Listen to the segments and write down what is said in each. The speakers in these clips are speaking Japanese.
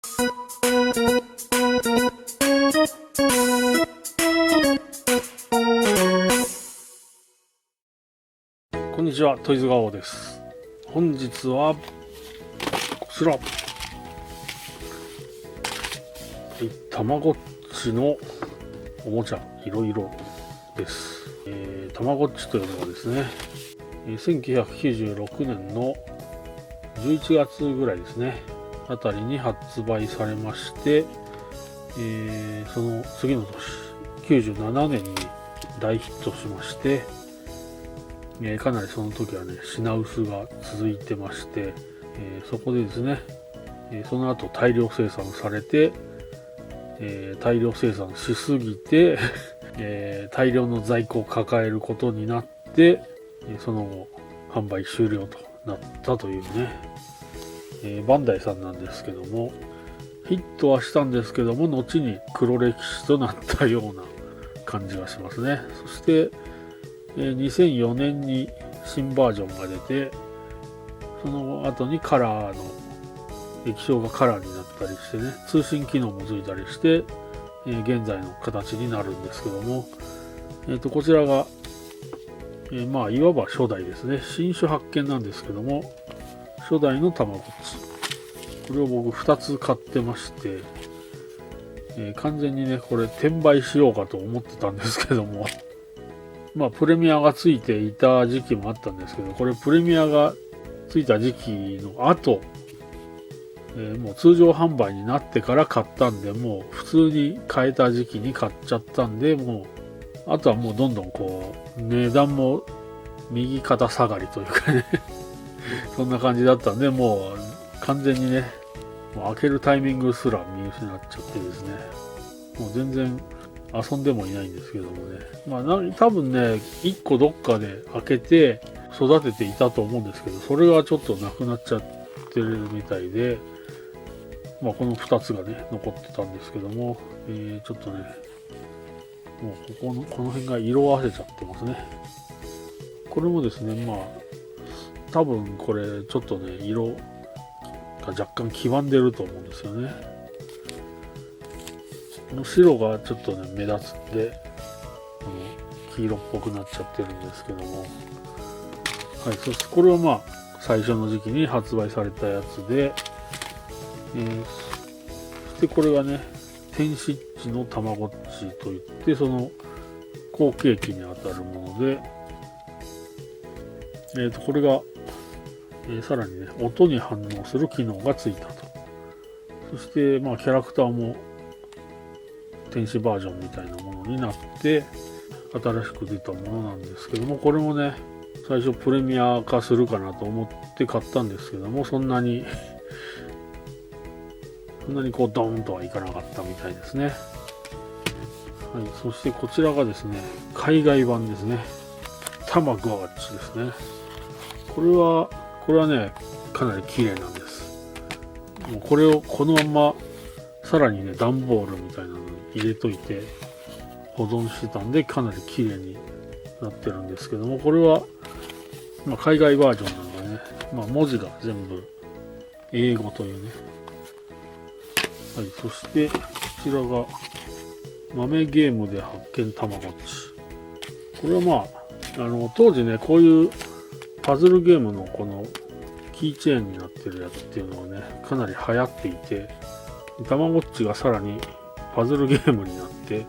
こんにちは、トイズガオです。本日はこちら、たまごっちのおもちゃいろいろです。たまごっちというのはですね、1996年の11月ぐらいですねあたりに発売されまして、その次の年97年に大ヒットしまして、かなりその時はね品薄が続いてまして、そこでですね、その後大量生産されて、大量生産しすぎて、大量の在庫を抱えることになって、その後販売終了となったというね、バンダイさんなんですけども、ヒットはしたんですけども後に黒歴史となったような感じがしますね。そして2004年に新バージョンが出て、その後にカラーの液晶がカラーになったりしてね、通信機能もついたりして、現在の形になるんですけども、こちらが、まあいわば初代ですね。新種発見なんですけども、初代のたまごっち、これを僕2つ買ってまして、完全にねこれ転売しようかと思ってたんですけどもまあプレミアがついていた時期もあったんですけど、これプレミアがついた時期の後、もう通常販売になってから買ったんで、もう普通に買えた時期に買っちゃったんで、もうあとはもうどんどんこう値段も右肩下がりというかねそんな感じだったんで、もう完全にねもう開けるタイミングすら見失っちゃってですね、もう全然遊んでもいないんですけどもね、まあ多分ね1個どっかで開けて育てていたと思うんですけど、それがちょっとなくなっちゃってるみたいで、まあこの2つがね残ってたんですけども、ちょっとねもうこの辺が色あせちゃってますね。これもですね、まあ多分これちょっとね色が若干黄ばんでると思うんですよね。この白がちょっとね目立つんで、この黄色っぽくなっちゃってるんですけども、はい、そしてこれはまあ最初の時期に発売されたやつで、そしてこれがね天使っちのたまごっちといって、その後継機にあたるもので、これが、さらにね音に反応する機能がついたと。そしてまあキャラクターも天使バージョンみたいなものになって新しく出たものなんですけども、これもね最初プレミア化するかなと思って買ったんですけども、そんなにこうドーンとはいかなかったみたいですね。はい、そしてこちらがですね海外版ですね、たまごっちですね。これはねかなり綺麗なんです。もうこれをこのままさらにね段ボールみたいなのに入れといて保存してたんで、かなり綺麗になってるんですけども、これは、まあ、海外バージョンなのでね、まあ、文字が全部英語というね。はい、そしてこちらが豆ゲームで発見たまごっち。これはまあ当時ねこういうパズルゲームのこのキーチェーンになってるやつっていうのはねかなり流行っていて、たまごっちがさらにパズルゲームになって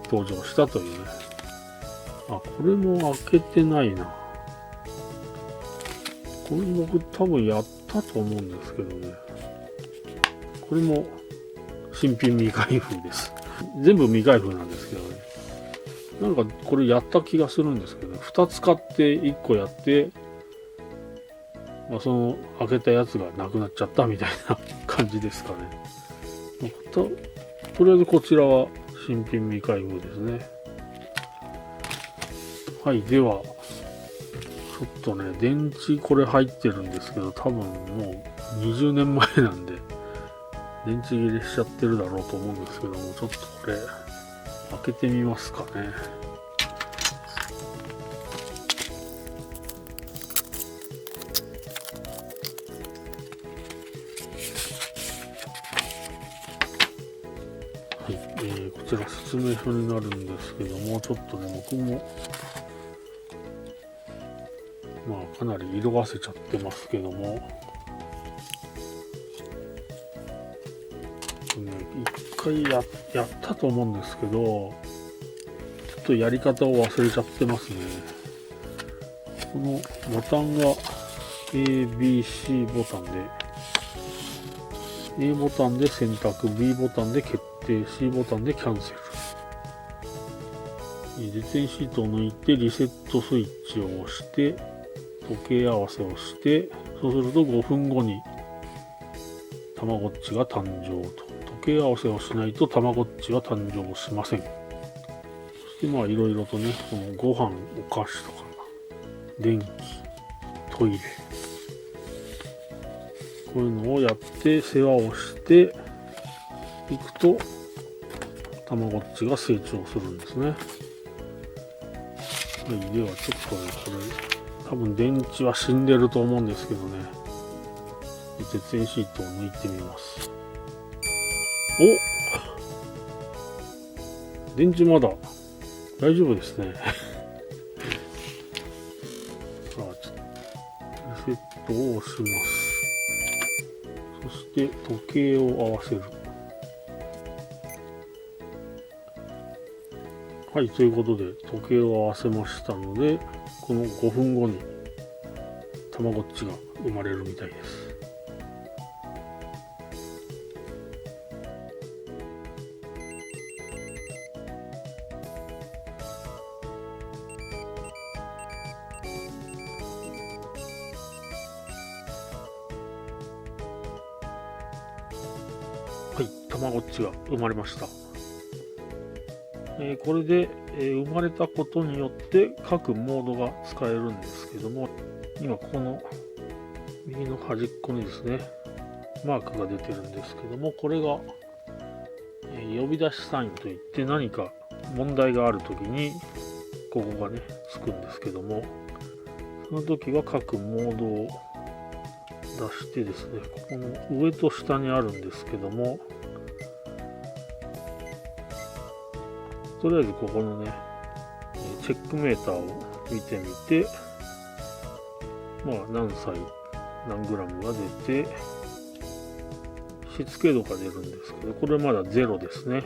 登場したというね。あ、これも開けてないな。これ僕多分やったと思うんですけどね。これも新品未開封です。全部未開封なんですけどね。なんかこれやった気がするんですけど、2つ買って1個やって、まあ、その開けたやつがなくなっちゃったみたいな感じですかね。とりあえずこちらは新品未開封ですね。はい、ではちょっとね電池これ入ってるんですけど、多分もう20年前なんで電池切れしちゃってるだろうと思うんですけども、ちょっとこれ開けてみますかね。こちら説明書になるんですけども、ちょっとね、僕もかなり色あせちゃってますけども、一回やったと思うんですけど、ちょっとやり方を忘れちゃってますね。このボタンが A、B、C ボタンで、A ボタンで選択、B ボタンで決定、C ボタンでキャンセル。絶縁シートを抜いてリセットスイッチを押して時計合わせをして、そうすると5分後にたまごっちが誕生と。時計合わせをしないとたまごっちは誕生しません。そしていろいろとね、このご飯、お菓子とか電気、トイレ、こういうのをやって世話をしていくとたまごっちが成長するんですね。はい、ではちょっとね、これ多分電池は死んでると思うんですけどね、絶縁シートを抜いてみます。お、電池まだ大丈夫ですね。さあ、ちょっとリセットを押します。そして時計を合わせる。はい、ということで時計を合わせましたので、この5分後にたまごっちが生まれるみたいです。はい、たまごっちが生まれました。これで、生まれたことによって各モードが使えるんですけども、今ここの右の端っこにですね、マークが出てるんですけども、これが、呼び出しサインといって、何か問題があるときにここがねつくんですけども、その時は各モードを出してですね、ここの上と下にあるんですけども、とりあえずここのねチェックメーターを見てみて、何歳何グラムが出て、しつけ度が出るんですけど、これまだ0ですね。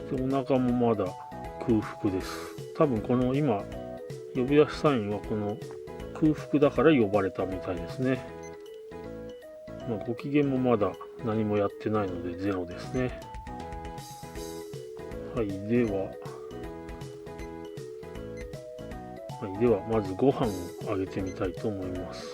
そしてお腹もまだ空腹です。多分この今呼び出しサインはこの空腹だから呼ばれたみたいですね。ご機嫌もまだ何もやってないので0ですね。はい、ではまずご飯をあげてみたいと思います。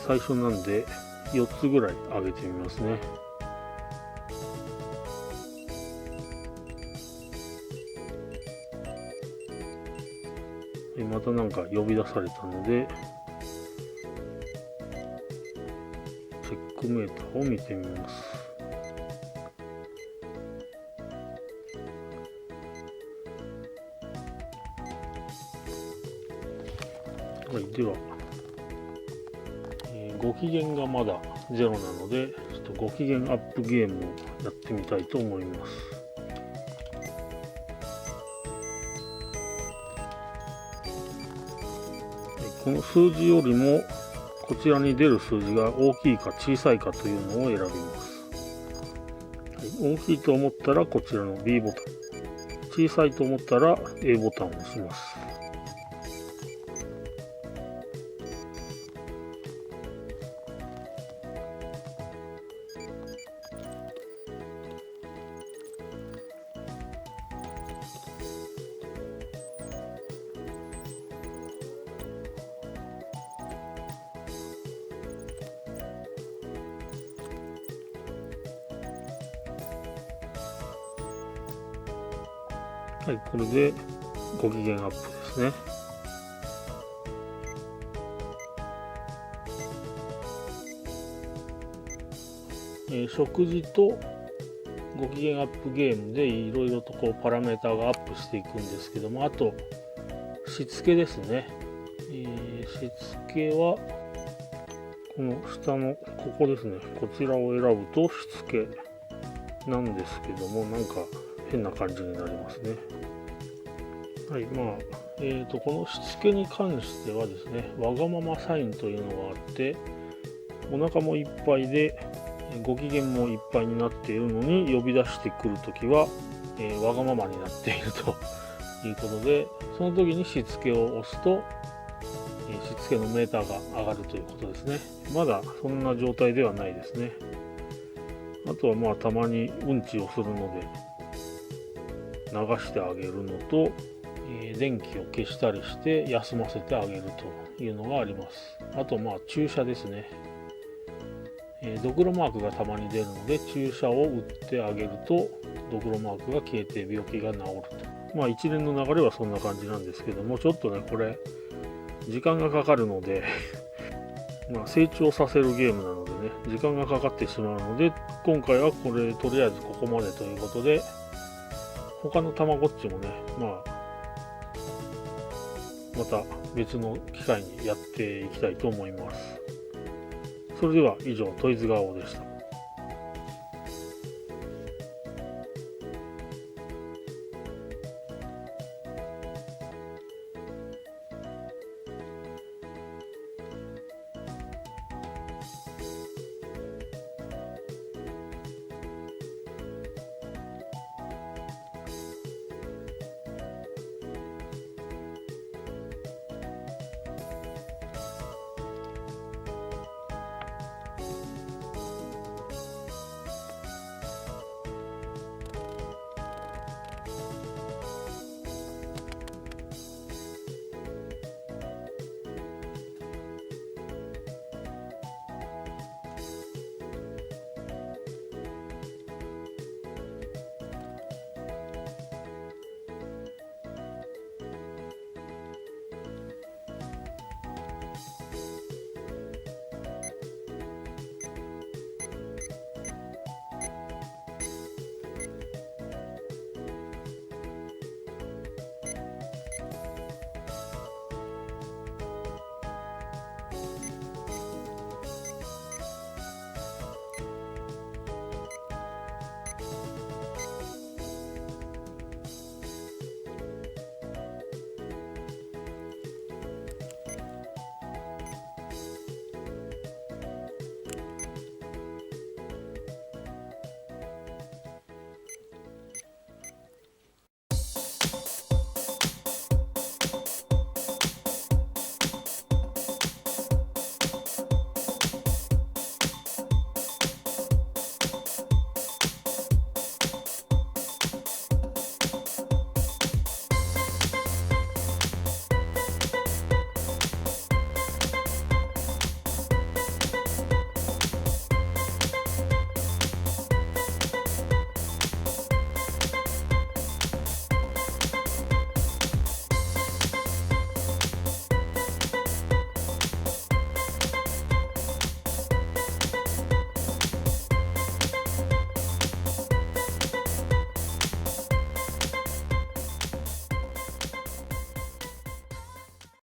最初なんで4つぐらいあげてみますね。またなんか呼び出されたのでチェックメーターを見てみます。はい、では、ご機嫌がまだ0なので、ちょっとご機嫌アップゲームをやってみたいと思います。この数字よりもこちらに出る数字が大きいか小さいかというのを選びます。大きいと思ったらこちらの B ボタン、小さいと思ったら A ボタンを押します。はい、これでご機嫌アップですね。食事とご機嫌アップゲームでいろいろとパラメーターがアップしていくんですけども、あとしつけですね。しつけはこの下のここですね、こちらを選ぶとしつけなんですけども、なんか変な感じになりますね。はい、このしつけに関してはですね、わがままサインというのがあって、お腹もいっぱいでご機嫌もいっぱいになっているのに呼び出してくるときは、わがままになっているということで、その時にしつけを押すと、しつけのメーターが上がるということですね。まだそんな状態ではないですね。あとはたまにうんちをするので流してあげるのと、電気を消したりして休ませてあげるというのがあります。あと注射ですね。ドクロマークがたまに出るので注射を打ってあげるとドクロマークが消えて病気が治ると。一連の流れはそんな感じなんですけども、ちょっとねこれ時間がかかるので成長させるゲームなのでね、時間がかかってしまうので、今回はこれとりあえずここまでということで、他のたまごっちもねまた別の機会にやっていきたいと思います。それでは以上、トイズガオでした。